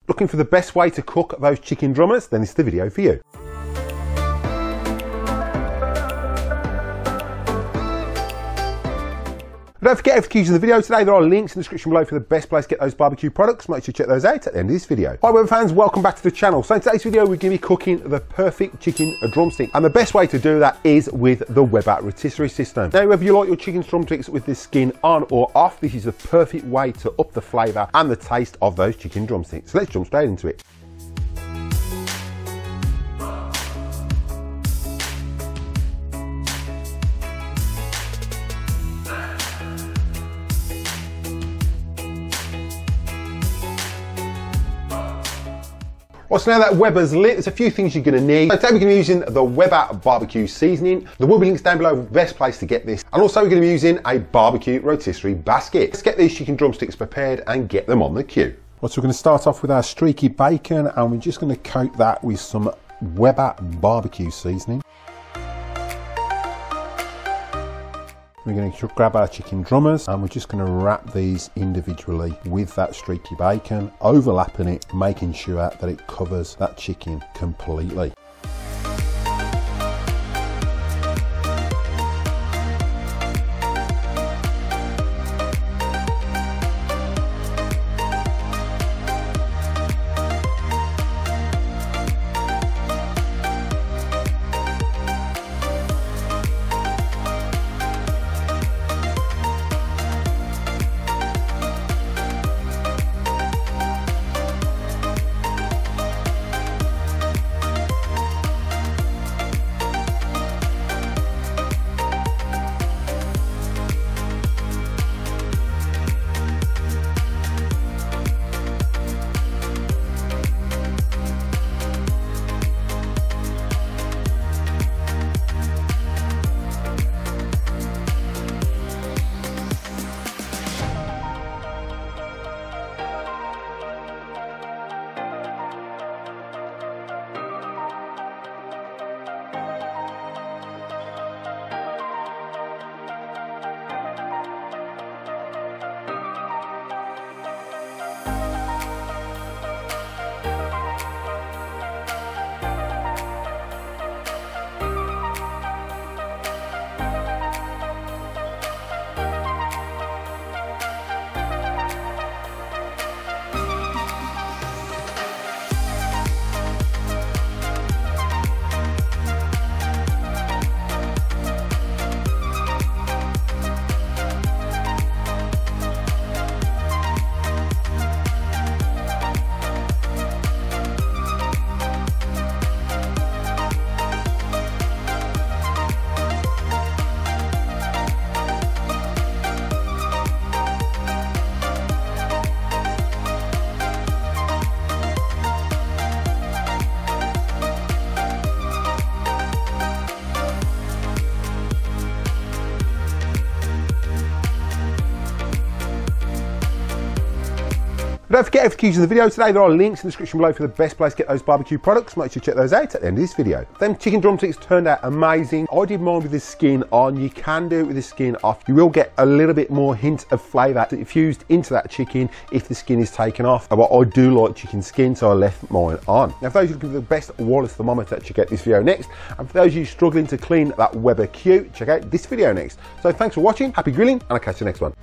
Looking for the best way to cook those chicken drummers? Then it's the video for you. Don't forget, if you're using the video today, there are links in the description below for the best place to get those barbecue products. Make sure you check those out at the end of this video. Hi Weber fans, welcome back to the channel. So in today's video, we're going to be cooking the perfect chicken drumstick. And the best way to do that is with the Weber rotisserie system. Now, whether you like your chicken drumsticks with the skin on or off, this is the perfect way to up the flavour and the taste of those chicken drumsticks. So let's jump straight into it. Well, so now that Weber's lit, there's a few things you're going to need. So today we're going to be using the Weber barbecue seasoning. There will be links down below, the best place to get this. And also we're going to be using a barbecue rotisserie basket. Let's get these chicken drumsticks prepared and get them on the queue. Well, so we're going to start off with our streaky bacon, and we're just going to coat that with some Weber barbecue seasoning. We're going to grab our chicken drummers and we're just going to wrap these individually with that streaky bacon, overlapping it, making sure that it covers that chicken completely. Don't forget, if you're using the video today, there are links in the description below for the best place to get those barbecue products. Make sure you check those out at the end of this video. Them chicken drumsticks turned out amazing. I did mine with the skin on. You can do it with the skin off. You will get a little bit more hint of flavour infused into that chicken if the skin is taken off. But I do like chicken skin, so I left mine on. Now, for those looking for the best wireless thermometer, check out this video next. And for those of you struggling to clean that Weber Q, check out this video next. So thanks for watching, happy grilling, and I'll catch you next one.